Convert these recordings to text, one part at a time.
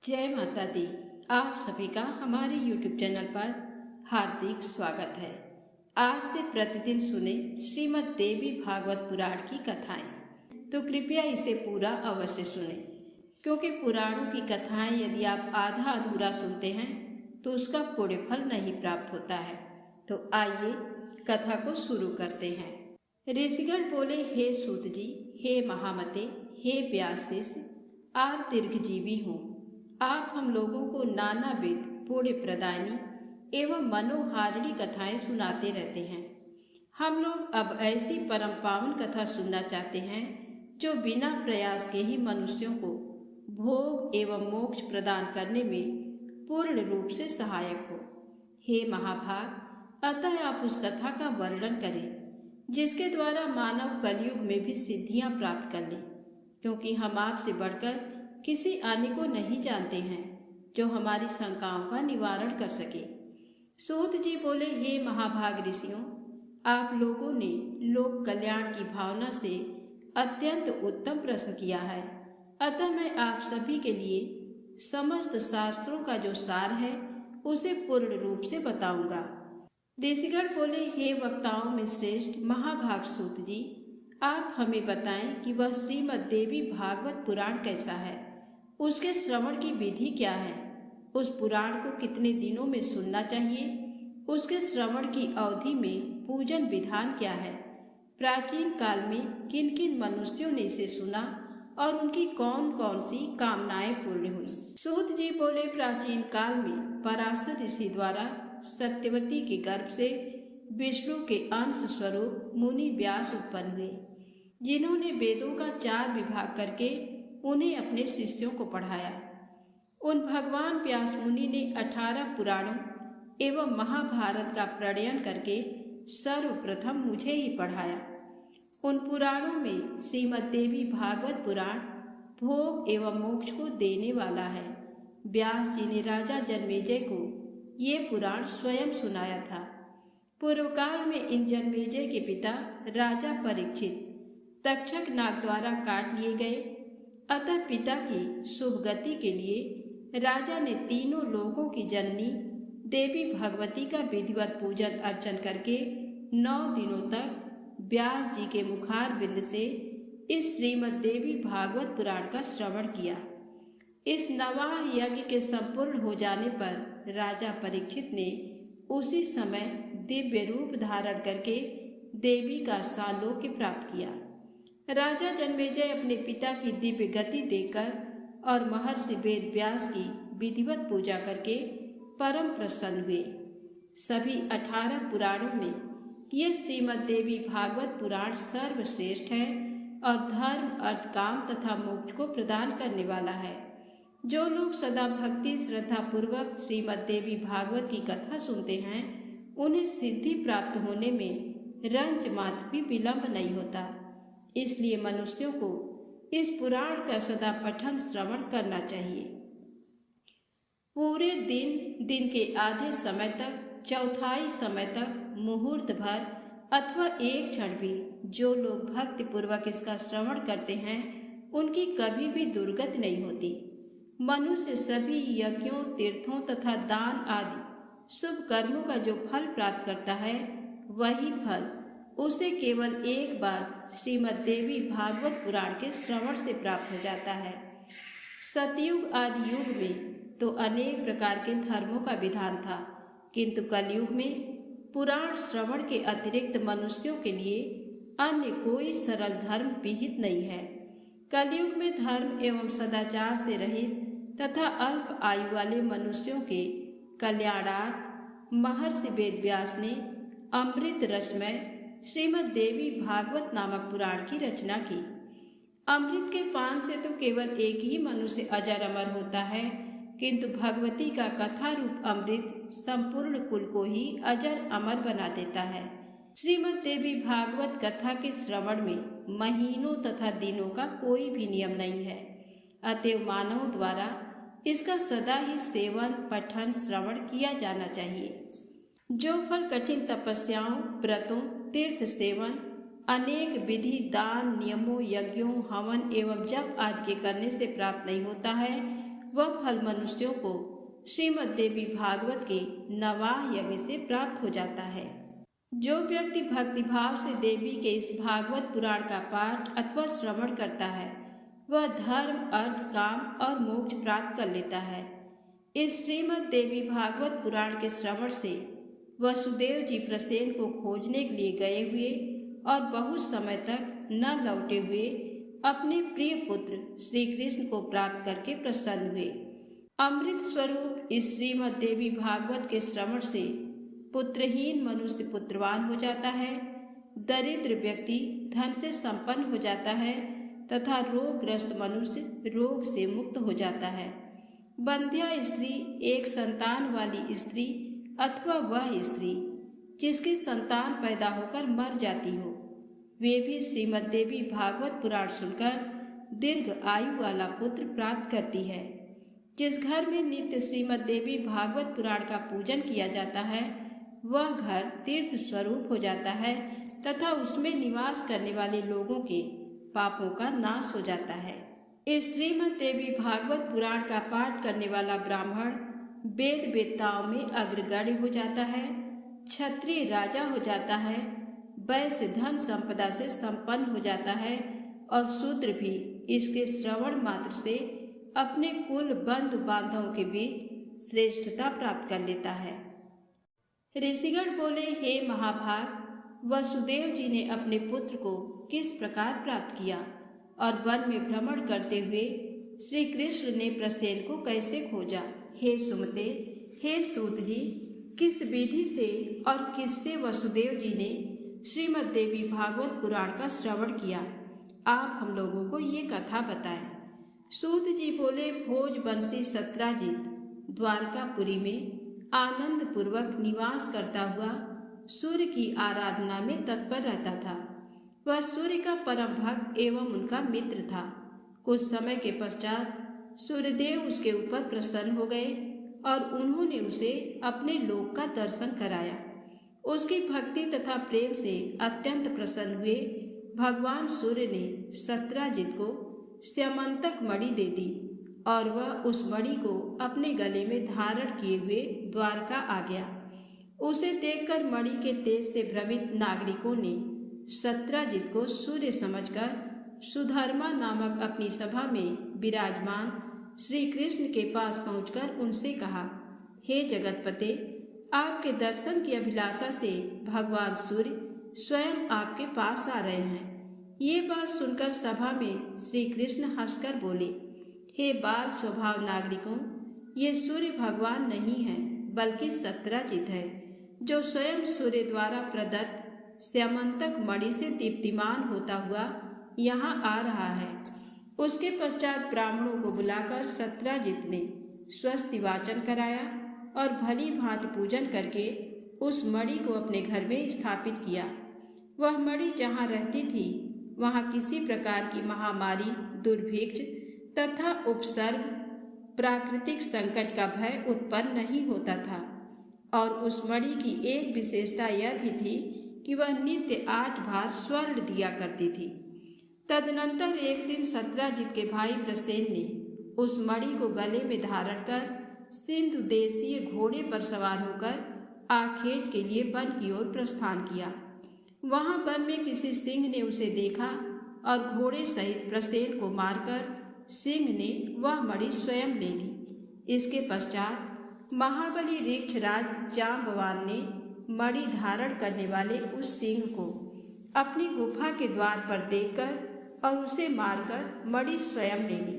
जय माता दी। आप सभी का हमारे YouTube चैनल पर हार्दिक स्वागत है। आज से प्रतिदिन सुने श्रीमद् देवी भागवत पुराण की कथाएं, तो कृपया इसे पूरा अवश्य सुने, क्योंकि पुराणों की कथाएं यदि आप आधा अधूरा सुनते हैं तो उसका पुण्य फल नहीं प्राप्त होता है। तो आइए कथा को शुरू करते हैं। ऋषिगण बोले, हे सूत जी, हे महामते, हे व्यास शिष्य, आप दीर्घजीवी हों। आप हम लोगों को नानाविध पुण्य प्रदायनी एवं मनोहारिणी कथाएं सुनाते रहते हैं। हम लोग अब ऐसी परम पावन कथा सुनना चाहते हैं जो बिना प्रयास के ही मनुष्यों को भोग एवं मोक्ष प्रदान करने में पूर्ण रूप से सहायक हो। हे महाभाग, अतः आप उस कथा का वर्णन करें जिसके द्वारा मानव कलयुग में भी सिद्धियां प्राप्त कर ले, क्योंकि हम आपसे बढ़कर किसी अन्य को नहीं जानते हैं जो हमारी शंकाओं का निवारण कर सके। सूत जी बोले, हे महाभाग ऋषियों, आप लोगों ने लोक कल्याण की भावना से अत्यंत उत्तम प्रश्न किया है। अतः मैं आप सभी के लिए समस्त शास्त्रों का जो सार है उसे पूर्ण रूप से बताऊंगा। ऋषिगण बोले, हे वक्ताओं में श्रेष्ठ महाभाग सूत जी, आप हमें बताएं कि वह श्रीमद् देवी भागवत पुराण कैसा है, उसके श्रवण की विधि क्या है, उस पुराण को कितने दिनों में सुनना चाहिए, उसके श्रवण की अवधि में पूजन विधान क्या है, प्राचीन काल में किन किन मनुष्यों ने इसे सुना और उनकी कौन कौन सी कामनाएं पूर्ण हुई। सूत जी बोले, प्राचीन काल में पराशर ऋषि द्वारा सत्यवती के गर्भ से विष्णु के अंश स्वरूप मुनि व्यास उत्पन्न हुए, जिन्होंने वेदों का 4 विभाग करके उन्हें अपने शिष्यों को पढ़ाया। उन भगवान व्यास मुनि ने 18 पुराणों एवं महाभारत का प्रणयन करके सर्वप्रथम मुझे ही पढ़ाया। उन पुराणों में श्रीमद् देवी भागवत पुराण भोग एवं मोक्ष को देने वाला है। व्यास जी ने राजा जन्मेजय को ये पुराण स्वयं सुनाया था। पूर्व काल में इन जन्मेजय के पिता राजा परीक्षित तक्षक नाग द्वारा काट लिए गए। अतः पिता की शुभ गति के लिए राजा ने तीनों लोकों की जननी देवी भगवती का विधिवत पूजन अर्चन करके 9 दिनों तक व्यास जी के मुखार बिंद से इस श्रीमद् देवी भागवत पुराण का श्रवण किया। इस नवाह यज्ञ के संपूर्ण हो जाने पर राजा परीक्षित ने उसी समय दिव्य रूप धारण करके देवी का सालोक्य प्राप्त किया। राजा जन्मेजय अपने पिता की दिव्य गति देखकर और महर्षि वेद व्यास की विधिवत पूजा करके परम प्रसन्न हुए। सभी 18 पुराणों में ये श्रीमद् देवी भागवत पुराण सर्वश्रेष्ठ है और धर्म अर्थ काम तथा मोक्ष को प्रदान करने वाला है। जो लोग सदा भक्ति श्रद्धा पूर्वक श्रीमद् देवी भागवत की कथा सुनते हैं उन्हें सिद्धि प्राप्त होने में रंच मात्र भी विलंब नहीं होता। इसलिए मनुष्यों को इस पुराण का सदा पठन श्रवण करना चाहिए। पूरे दिन के आधे समय तक, चौथाई समय तक, मुहूर्त भर अथवा एक क्षण भी जो लोग भक्ति पूर्वक इसका श्रवण करते हैं उनकी कभी भी दुर्गति नहीं होती। मनुष्य सभी यज्ञों, तीर्थों तथा दान आदि शुभ कर्मों का जो फल प्राप्त करता है वही फल उसे केवल एक बार श्रीमद् देवी भागवत पुराण के श्रवण से प्राप्त हो जाता है। सतयुग आदि युग में तो अनेक प्रकार के धर्मों का विधान था, किंतु कलयुग में पुराण श्रवण के अतिरिक्त मनुष्यों के लिए अन्य कोई सरल धर्म विहित नहीं है। कलयुग में धर्म एवं सदाचार से रहित तथा अल्प आयु वाले मनुष्यों के कल्याणार्थ महर्षि वेद व्यास ने अमृत रसमय श्रीमद् देवी भागवत नामक पुराण की रचना की। अमृत के पान से तो केवल एक ही मनुष्य अजर अमर होता है, किंतु भगवती का कथा रूप अमृत संपूर्ण कुल को ही अजर अमर बना देता है। श्रीमद् देवी भागवत कथा के श्रवण में महीनों तथा दिनों का कोई भी नियम नहीं है। अतएव मानव द्वारा इसका सदा ही सेवन, पठन, श्रवण किया जाना चाहिए। जो फल कठिन तपस्याओं, व्रतों, तीर्थ सेवन, अनेक विधि, दान, नियमों, यज्ञों, हवन एवं जप आदि के करने से प्राप्त नहीं होता है वह फल मनुष्यों को श्रीमद् देवी भागवत के नवाह यज्ञ से प्राप्त हो जाता है। जो व्यक्ति भक्तिभाव से देवी के इस भागवत पुराण का पाठ अथवा श्रवण करता है वह धर्म, अर्थ, काम और मोक्ष प्राप्त कर लेता है। इस श्रीमद् देवी भागवत पुराण के श्रवण से वसुदेव जी प्रसेन को खोजने के लिए गए हुए और बहुत समय तक न लौटे हुए अपने प्रिय पुत्र श्री कृष्ण को प्राप्त करके प्रसन्न हुए। अमृत स्वरूप इस श्रीमद् देवी भागवत के श्रवण से पुत्रहीन मनुष्य पुत्रवान हो जाता है, दरिद्र व्यक्ति धन से संपन्न हो जाता है तथा रोगग्रस्त मनुष्य रोग से मुक्त हो जाता है। बंध्या स्त्री एक संतान वाली स्त्री अथवा वह स्त्री जिसकी संतान पैदा होकर मर जाती हो, वे भी श्रीमद् देवी भागवत पुराण सुनकर दीर्घ आयु वाला पुत्र प्राप्त करती है। जिस घर में नित्य श्रीमद् देवी भागवत पुराण का पूजन किया जाता है वह घर तीर्थ स्वरूप हो जाता है तथा उसमें निवास करने वाले लोगों के पापों का नाश हो जाता है। इस श्रीमद् देवी भागवत पुराण का पाठ करने वाला ब्राह्मण वेद वेत्ताओं में अग्रगण्य हो जाता है, क्षत्रिय राजा हो जाता है, वैश्य धन संपदा से संपन्न हो जाता है और शूद्र भी इसके श्रवण मात्र से अपने कुल बंधु बांधवों के बीच श्रेष्ठता प्राप्त कर लेता है। ऋषिगण बोले, हे महाभाग, वसुदेव जी ने अपने पुत्र को किस प्रकार प्राप्त किया और वन में भ्रमण करते हुए श्री कृष्ण ने प्रसेन को कैसे खोजा। हे सुमते, हे सूत जी, किस विधि से और किससे वसुदेव जी ने श्रीमद् देवी भागवत पुराण का श्रवण किया, आप हम लोगों को ये कथा बताएं। सूत जी बोले, भोज बंसी सत्राजित द्वारकापुरी में आनंद पूर्वक निवास करता हुआ सूर्य की आराधना में तत्पर रहता था। वह सूर्य का परम भक्त एवं उनका मित्र था। कुछ समय के पश्चात सूर्यदेव उसके ऊपर प्रसन्न हो गए और उन्होंने उसे अपने लोक का दर्शन कराया। उसकी भक्ति तथा प्रेम से अत्यंत प्रसन्न हुए भगवान सूर्य ने सत्राजित को स्यमंतक मणि दे दी और वह उस मणि को अपने गले में धारण किए हुए द्वारका आ गया। उसे देखकर मणि के तेज से भ्रमित नागरिकों ने सत्राजित को सूर्य समझकर सुधर्मा नामक अपनी सभा में विराजमान श्री कृष्ण के पास पहुंचकर उनसे कहा, हे जगतपते, आपके दर्शन की अभिलाषा से भगवान सूर्य स्वयं आपके पास आ रहे हैं। ये बात सुनकर सभा में श्री कृष्ण हंसकर बोले, हे बाल स्वभाव नागरिकों, ये सूर्य भगवान नहीं है बल्कि सत्राजित है, जो स्वयं सूर्य द्वारा प्रदत्त स्यमंतक मणि से दीप्तिमान होता हुआ यहाँ आ रहा है। उसके पश्चात ब्राह्मणों को बुलाकर सत्राजित ने स्वस्ति वाचन कराया और भली भांति पूजन करके उस मणि को अपने घर में स्थापित किया। वह मणि जहाँ रहती थी वहाँ किसी प्रकार की महामारी, दुर्भिक्ष तथा उपसर्ग, प्राकृतिक संकट का भय उत्पन्न नहीं होता था। और उस मणि की एक विशेषता यह भी थी कि वह नित्य 8 बार स्वर्ण दिया करती थी। तदनंतर एक दिन सत्राजित के भाई प्रसेन ने उस मणि को गले में धारण कर सिंधु देशीय घोड़े पर सवार होकर आखेट के लिए वन की ओर प्रस्थान किया। वहां वन में किसी सिंह ने उसे देखा और घोड़े सहित प्रसेन को मारकर सिंह ने वह मणि स्वयं ले ली। इसके पश्चात महाबली ऋक्षराज जाम्बवान ने मणि धारण करने वाले उस सिंह को अपनी गुफा के द्वार पर देखकर और उसे मारकर मणि स्वयं ले ली।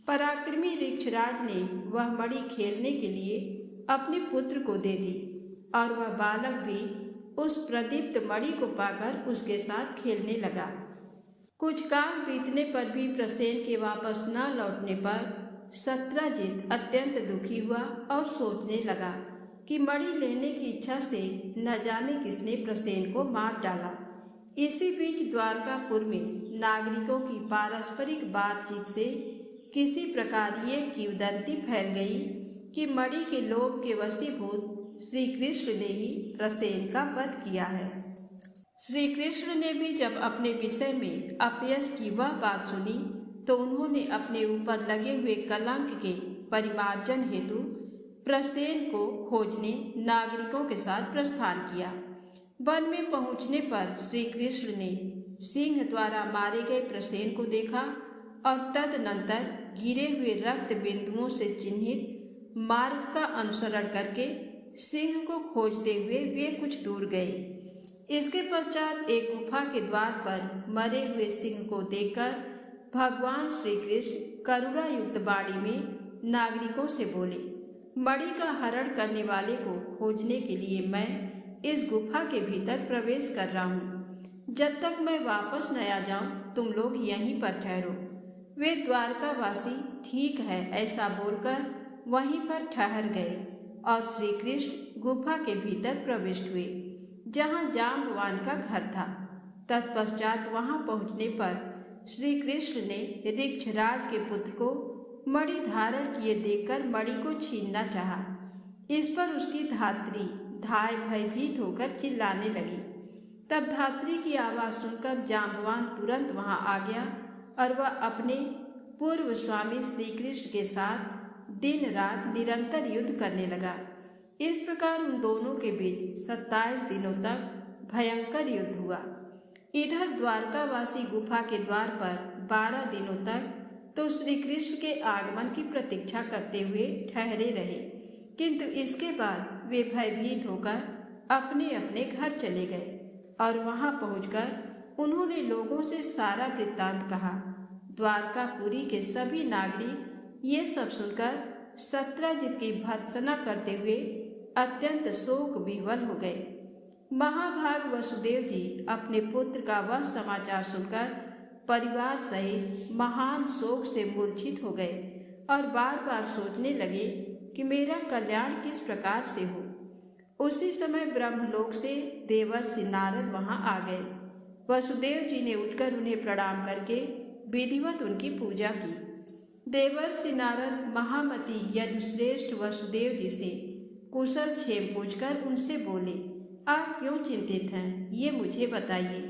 पराक्रमी ऋक्षराज ने वह मणि खेलने के लिए अपने पुत्र को दे दी और वह बालक भी उस प्रदीप्त मणि को पाकर उसके साथ खेलने लगा। कुछ काल बीतने पर भी प्रसेन के वापस न लौटने पर सत्राजित अत्यंत दुखी हुआ और सोचने लगा कि मणि लेने की इच्छा से न जाने किसने प्रसेन को मार डाला। इसी बीच द्वारकापुर में नागरिकों की पारस्परिक बातचीत से किसी प्रकार ये किंवदंती फैल गई कि मणि के लोभ के वशीभूत श्री कृष्ण ने ही प्रसेन का वध किया है। श्री कृष्ण ने भी जब अपने विषय में अपयश की वह बात सुनी तो उन्होंने अपने ऊपर लगे हुए कलंक के परिमार्जन हेतु प्रसेन को खोजने नागरिकों के साथ प्रस्थान किया। वन में पहुंचने पर श्री कृष्ण ने सिंह द्वारा मारे गए प्रसेन को देखा और तदनंतर गिरे हुए रक्त बिंदुओं से चिन्हित मार्ग का अनुसरण करके सिंह को खोजते हुए वे कुछ दूर गए। इसके पश्चात एक गुफा के द्वार पर मरे हुए सिंह को देखकर भगवान श्री कृष्ण करुणा युक्त वाणी में नागरिकों से बोले, मणि का हरण करने वाले को खोजने के लिए मैं इस गुफा के भीतर प्रवेश कर रहा हूँ। जब तक मैं वापस न आ जाऊँ तुम लोग यहीं पर ठहरो। वे द्वारकावासी ठीक है ऐसा बोलकर वहीं पर ठहर गए और श्री कृष्ण गुफा के भीतर प्रविष्ट हुए, जहाँ जाम्बवान का घर था। तत्पश्चात वहाँ पहुँचने पर श्री कृष्ण ने ऋक्षराज के पुत्र को मणि धारण किए देखकर मणि को छीनना चाहा। इस पर उसकी धात्री धाय भयभीत होकर चिल्लाने लगी। तब धात्री की आवाज़ सुनकर जाम्बवान तुरंत वहां आ गया और वह अपने पूर्व स्वामी श्री कृष्ण के साथ दिन रात निरंतर युद्ध करने लगा। इस प्रकार उन दोनों के बीच 27 दिनों तक भयंकर युद्ध हुआ। इधर द्वारकावासी गुफा के द्वार पर 12 दिनों तक तो श्री कृष्ण के आगमन की प्रतीक्षा करते हुए ठहरे रहे, किंतु इसके बाद वे भयभीत होकर अपने अपने घर चले गए और वहां पहुंचकर उन्होंने लोगों से सारा वृत्तांत कहा। द्वारकापुरी के सभी नागरिक ये सब सुनकर सत्राजित की भर्त्सना करते हुए अत्यंत शोक विह्वल हो गए। महाभाग वसुदेव जी अपने पुत्र का वह समाचार सुनकर परिवार सहित महान शोक से मूर्छित हो गए और बार बार सोचने लगे कि मेरा कल्याण किस प्रकार से हो। उसी समय ब्रह्मलोक से देवर्षि नारद वहां आ गए। वसुदेव जी ने उठकर उन्हें प्रणाम करके विधिवत उनकी पूजा की। देवर्षि नारद महामती यदुश्रेष्ठ वसुदेव जी से कुशल क्षेम पूछकर उनसे बोले, आप क्यों चिंतित हैं, ये मुझे बताइए।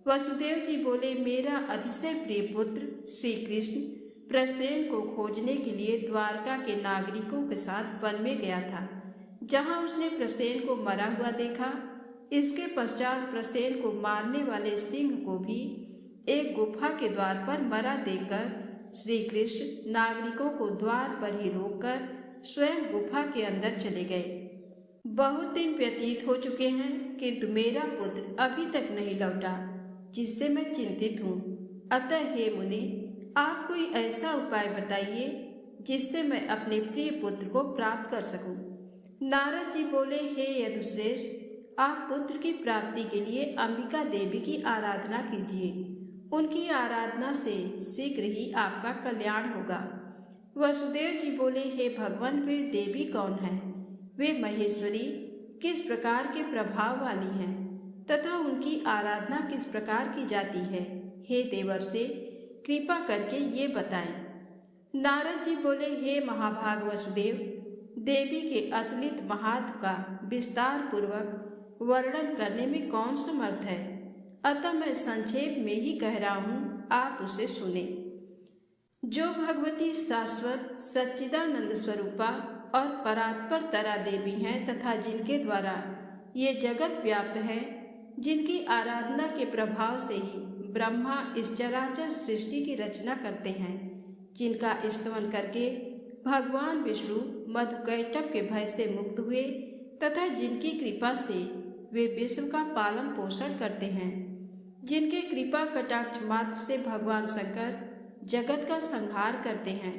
वसुदेव जी बोले, मेरा अतिशय प्रिय पुत्र श्री कृष्ण प्रसेन को खोजने के लिए द्वारका के नागरिकों के साथ वन में गया था, जहां उसने प्रसेन को मरा हुआ देखा। इसके पश्चात प्रसेन को मारने वाले सिंह को भी एक गुफा के द्वार पर मरा देखकर श्री कृष्ण नागरिकों को द्वार पर ही रोककर स्वयं गुफा के अंदर चले गए। बहुत दिन व्यतीत हो चुके हैं, किंतु मेरा पुत्र अभी तक नहीं लौटा, जिससे मैं चिंतित हूँ। अतः हे मुनि, आप कोई ऐसा उपाय बताइए जिससे मैं अपने प्रिय पुत्र को प्राप्त कर सकूं। नारद जी बोले, हे यदुश्रेष्ठ, आप पुत्र की प्राप्ति के लिए अंबिका देवी की आराधना कीजिए। उनकी आराधना से शीघ्र ही आपका कल्याण होगा। वसुदेव जी बोले, हे भगवान, वे देवी कौन है? वे महेश्वरी किस प्रकार के प्रभाव वाली हैं तथा उनकी आराधना किस प्रकार की जाती है? हे देवर्षि, कृपा करके ये बताएं। नारद जी बोले, हे महाभाग वसुदेव, देवी के अतुलित महात्म का विस्तार पूर्वक वर्णन करने में कौन समर्थ है, अतः मैं संक्षेप में ही कह रहा हूँ, आप उसे सुने। जो भगवती शाश्वत सच्चिदानंद स्वरूपा और परात्पर तरा देवी हैं तथा जिनके द्वारा ये जगत व्याप्त है, जिनकी आराधना के प्रभाव से ही ब्रह्मा इस चराचर सृष्टि की रचना करते हैं, जिनका स्तवन करके भगवान विष्णु मधुकैटभ के भय से मुक्त हुए तथा जिनकी कृपा से वे विश्व का पालन पोषण करते हैं, जिनके कृपा कटाक्ष मात्र से भगवान शंकर जगत का संहार करते हैं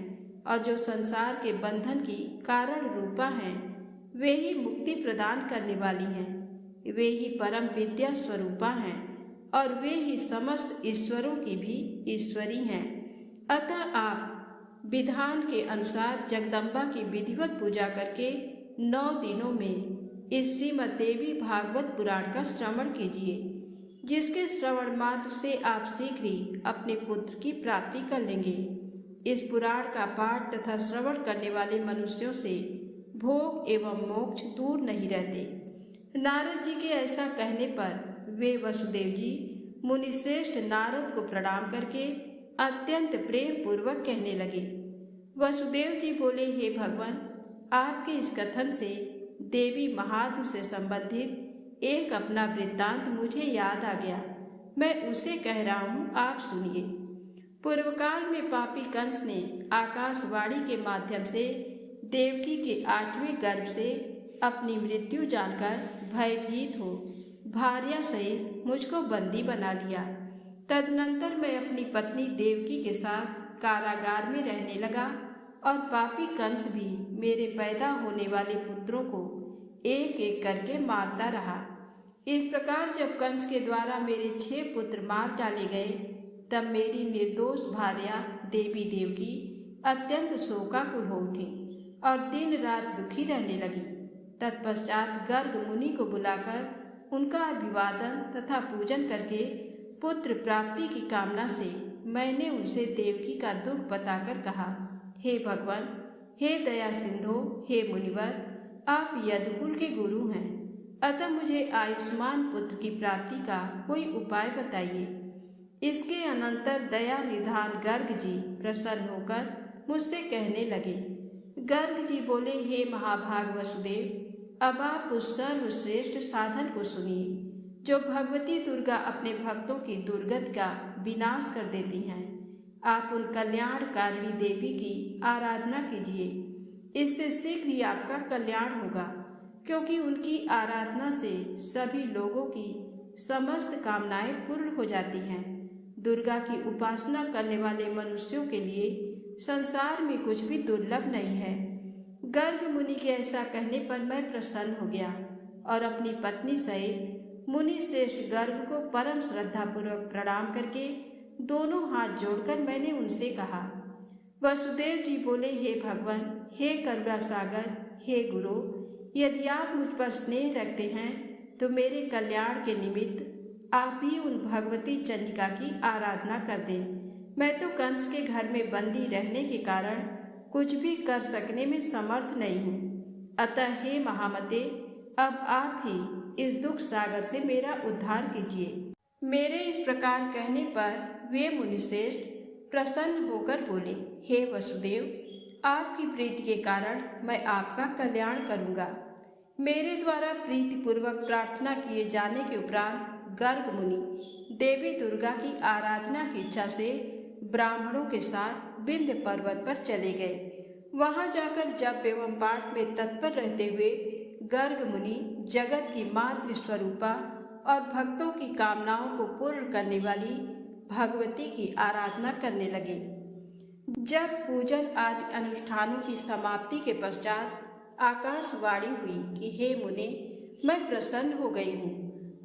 और जो संसार के बंधन की कारण रूपा हैं, वे ही मुक्ति प्रदान करने वाली हैं। वे ही परम विद्या स्वरूपा हैं और वे ही समस्त ईश्वरों की भी ईश्वरी हैं। अतः आप विधान के अनुसार जगदम्बा की विधिवत पूजा करके 9 दिनों में इस श्रीमद् देवी भागवत पुराण का श्रवण कीजिए, जिसके श्रवण मात्र से आप शीघ्र ही अपने पुत्र की प्राप्ति कर लेंगे। इस पुराण का पाठ तथा श्रवण करने वाले मनुष्यों से भोग एवं मोक्ष दूर नहीं रहते। नारद जी के ऐसा कहने पर वे वसुदेव जी मुनिश्रेष्ठ नारद को प्रणाम करके अत्यंत प्रेम पूर्वक कहने लगे, वसुदेव जी बोले, हे भगवान, आपके इस कथन से देवी महात्म से संबंधित एक अपना वृत्तांत मुझे याद आ गया। मैं उसे कह रहा हूँ, आप सुनिए। पूर्व काल में पापी कंस ने आकाशवाणी के माध्यम से देवकी के 8वें गर्भ से अपनी मृत्यु जानकर भयभीत हो भार्या सहित मुझको बंदी बना लिया। तदनंतर मैं अपनी पत्नी देवकी के साथ कारागार में रहने लगा और पापी कंस भी मेरे पैदा होने वाले पुत्रों को एक एक करके मारता रहा। इस प्रकार जब कंस के द्वारा मेरे 6 पुत्र मार डाले गए, तब मेरी निर्दोष भार्या देवी देवकी अत्यंत शोकाकुल हो उठी और दिन रात दुखी रहने लगी। तत्पश्चात गर्ग मुनि को बुलाकर उनका अभिवादन तथा पूजन करके पुत्र प्राप्ति की कामना से मैंने उनसे देवकी का दुख बताकर कहा, हे भगवान, हे दया सिंधु, हे मुनिवर, आप यदुकुल के गुरु हैं, अतः मुझे आयुष्मान पुत्र की प्राप्ति का कोई उपाय बताइए। इसके अनंतर दया निधान गर्ग जी प्रसन्न होकर मुझसे कहने लगे। गर्ग जी बोले, हे महाभाग वसुदेव, अब आप उस सर्वश्रेष्ठ साधन को सुनिए जो भगवती दुर्गा अपने भक्तों की दुर्गति का विनाश कर देती हैं। आप उन कल्याणकारिणी देवी की आराधना कीजिए, इससे शीघ्र ही आपका कल्याण होगा, क्योंकि उनकी आराधना से सभी लोगों की समस्त कामनाएं पूर्ण हो जाती हैं। दुर्गा की उपासना करने वाले मनुष्यों के लिए संसार में कुछ भी दुर्लभ नहीं है। गर्ग मुनि के ऐसा कहने पर मैं प्रसन्न हो गया और अपनी पत्नी सहित मुनि श्रेष्ठ गर्ग को परम श्रद्धापूर्वक प्रणाम करके दोनों हाथ जोड़कर मैंने उनसे कहा। वसुदेव जी बोले, हे भगवान, हे करुणा सागर, हे गुरु, यदि आप मुझ पर स्नेह रखते हैं तो मेरे कल्याण के निमित्त आप ही उन भगवती चंडिका की आराधना कर दें। मैं तो कंस के घर में बंदी रहने के कारण कुछ भी कर सकने में समर्थ नहीं हूँ। अतः हे महामते, अब आप ही इस दुख सागर से मेरा उद्धार कीजिए। मेरे इस प्रकार कहने पर वे मुनिश्रेष्ठ प्रसन्न होकर बोले, हे वसुदेव, आपकी प्रीति के कारण मैं आपका कल्याण करूँगा। मेरे द्वारा प्रीतिपूर्वक प्रार्थना किए जाने के उपरांत गर्ग मुनि देवी दुर्गा की आराधना की इच्छा से ब्राह्मणों के साथ विंध्य पर्वत पर चले गए। वहां जाकर जप एवं पाठ में तत्पर रहते हुए गर्ग मुनि जगत की मातृ स्वरूपा और भक्तों की कामनाओं को पूर्ण करने वाली भगवती की आराधना करने लगे। जब पूजन आदि अनुष्ठानों की समाप्ति के पश्चात आकाशवाणी हुई कि हे मुने, मैं प्रसन्न हो गई हूँ,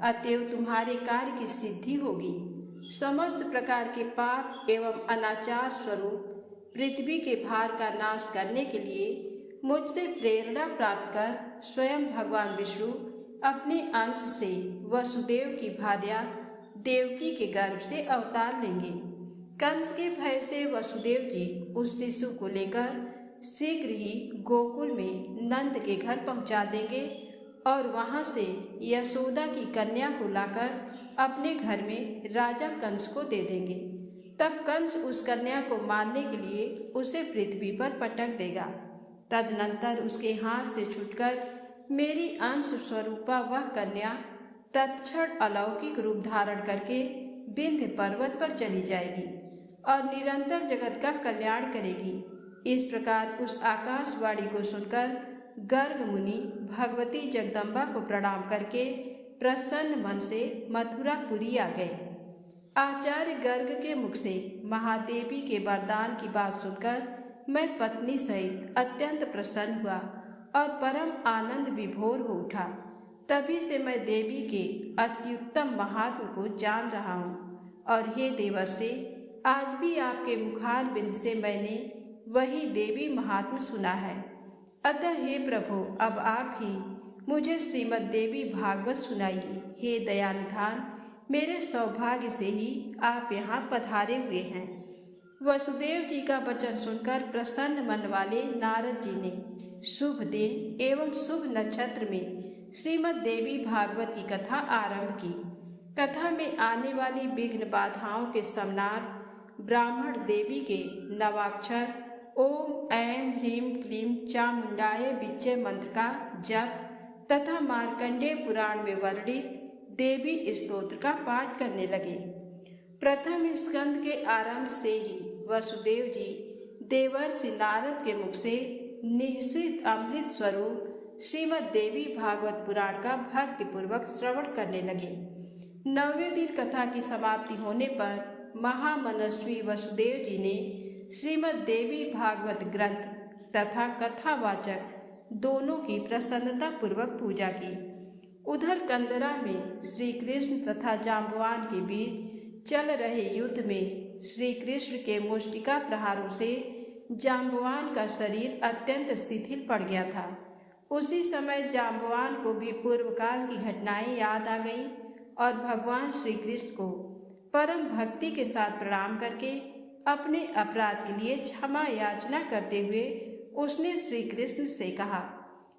अतएव तुम्हारे कार्य की सिद्धि होगी। समस्त प्रकार के पाप एवं अनाचार स्वरूप पृथ्वी के भार का नाश करने के लिए मुझसे प्रेरणा प्राप्त कर स्वयं भगवान विष्णु अपने अंश से वसुदेव की भार्या देवकी के गर्भ से अवतार लेंगे। कंस के भय से वसुदेव जी उस शिशु को लेकर शीघ्र ही गोकुल में नंद के घर पहुंचा देंगे और वहां से यशोदा की कन्या को लाकर अपने घर में राजा कंस को दे देंगे। तब कंस उस कन्या को मारने के लिए उसे पृथ्वी पर पटक देगा। तदनंतर उसके हाथ से छूटकर मेरी अंश स्वरूपा वह कन्या तत्क्षण अलौकिक रूप धारण करके विंध्य पर्वत पर चली जाएगी और निरंतर जगत का कल्याण करेगी। इस प्रकार उस आकाशवाणी को सुनकर गर्ग मुनि भगवती जगदम्बा को प्रणाम करके प्रसन्न मन से मथुरापुरी आ गए। आचार्य गर्ग के मुख से महादेवी के वरदान की बात सुनकर मैं पत्नी सहित अत्यंत प्रसन्न हुआ और परम आनंद विभोर हो उठा। तभी से मैं देवी के अत्युत्तम महात्म को जान रहा हूँ और हे देवर्षि, आज भी आपके मुखार बिंद से मैंने वही देवी महात्म सुना है। अतः हे प्रभु, अब आप ही मुझे श्रीमद् देवी भागवत सुनाइए। हे दयानिधान, मेरे सौभाग्य से ही आप यहाँ पधारे हुए हैं। वसुदेव जी का वचन सुनकर प्रसन्न मन वाले नारद जी ने शुभ दिन एवं शुभ नक्षत्र में श्रीमद् देवी भागवत की कथा आरंभ की। कथा में आने वाली विघ्न बाधाओं के समनार्थ ब्राह्मण देवी के नवाक्षर ओम ऐं ह्रीं क्लीं चामुंडाय विजय मंत्र का जप तथा मार्कंडेय पुराण में वर्णित देवी स्तोत्र का पाठ करने लगे। प्रथम स्कंद के आरंभ से ही वसुदेव जी देवर्षि नारद के मुख से निःसृत अमृत स्वरूप श्रीमद् देवी भागवत पुराण का भक्ति पूर्वक श्रवण करने लगे। 9वें दिन कथा की समाप्ति होने पर महामनस्वी वसुदेव जी ने श्रीमद् देवी भागवत ग्रंथ तथा कथावाचक दोनों की प्रसन्नता पूर्वक पूजा की। उधर कंदरा में श्री कृष्ण तथा जाम्बवान के बीच चल रहे युद्ध में श्री कृष्ण के मुष्टिका प्रहारों से जाम्बवान का शरीर अत्यंत शिथिल पड़ गया था। उसी समय जाम्बवान को भी पूर्व काल की घटनाएं याद आ गईं और भगवान श्री कृष्ण को परम भक्ति के साथ प्रणाम करके अपने अपराध के लिए क्षमा याचना करते हुए उसने श्री कृष्ण से कहा,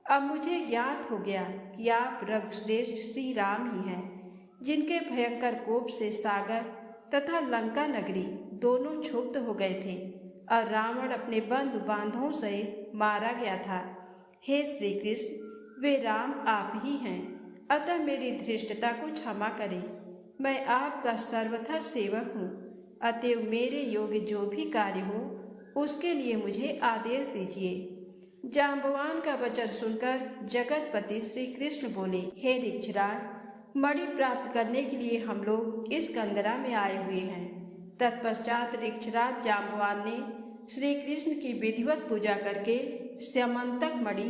अब मुझे ज्ञात हो गया कि आप रघुश्रेष्ठ श्री राम ही हैं, जिनके भयंकर कोप से सागर तथा लंका नगरी दोनों क्षुब्ध हो गए थे और रावण अपने बंधु बांधवों सहित मारा गया था। हे श्री कृष्ण, वे राम आप ही हैं, अतः मेरी धृष्टता को क्षमा करें। मैं आपका सर्वथा सेवक हूँ, अतएव मेरे योग्य जो भी कार्य हो उसके लिए मुझे आदेश दीजिए। जाम्बवान का वचन सुनकर जगतपति श्री कृष्ण बोले, हे ऋक्षराज, मणि प्राप्त करने के लिए हम लोग इस कंदरा में आए हुए हैं। तत्पश्चात ऋक्षराज जाम्बवान ने श्री कृष्ण की विधिवत पूजा करके स्यमंतक मणि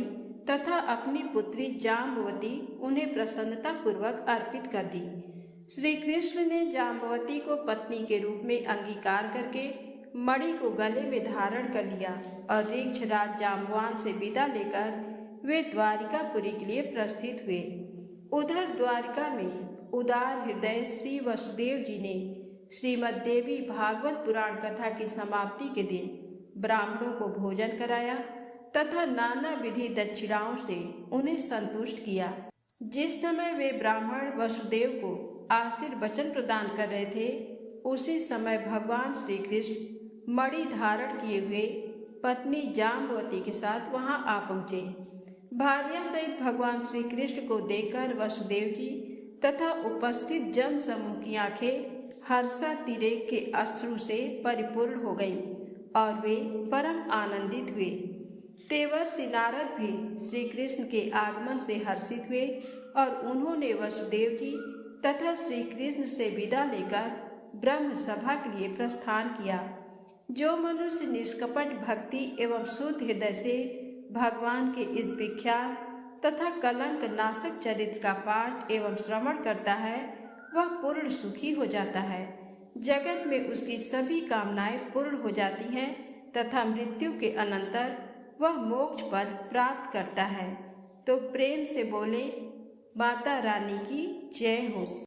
तथा अपनी पुत्री जाम्बवती उन्हें प्रसन्नता पूर्वक अर्पित कर दी। श्री कृष्ण ने जाम्बवती को पत्नी के रूप में अंगीकार करके मणि को गले में धारण कर लिया और ऋक्षराज जाम्बवान से विदा लेकर वे द्वारिकापुरी के लिए प्रस्थित हुए। उधर द्वारिका में उदार हृदय श्री वसुदेव जी ने श्रीमद् देवी भागवत पुराण कथा की समाप्ति के दिन ब्राह्मणों को भोजन कराया तथा नाना विधि दक्षिणाओं से उन्हें संतुष्ट किया। जिस समय वे ब्राह्मण वसुदेव को आशीर्वचन प्रदान कर रहे थे, उसी समय भगवान श्री कृष्ण मणि धारण किए हुए पत्नी जाम्बवती के साथ वहां आ पहुँचे। भार्या सहित भगवान श्री कृष्ण को देखकर वसुदेव जी तथा उपस्थित जन समूह की आंखें हर्षातिरेक के अश्रु से परिपूर्ण हो गईं और वे परम आनंदित हुए। देवर्षि नारद भी श्री कृष्ण के आगमन से हर्षित हुए और उन्होंने वसुदेव जी तथा श्री कृष्ण से विदा लेकर ब्रह्म सभा के लिए प्रस्थान किया। जो मनुष्य निष्कपट भक्ति एवं शुद्ध हृदय से भगवान के इस विख्यात तथा कलंक नाशक चरित्र का पाठ एवं श्रवण करता है, वह पूर्ण सुखी हो जाता है। जगत में उसकी सभी कामनाएं पूर्ण हो जाती हैं तथा मृत्यु के अनंतर वह मोक्ष पद प्राप्त करता है। तो प्रेम से बोले, माता रानी की जय हो।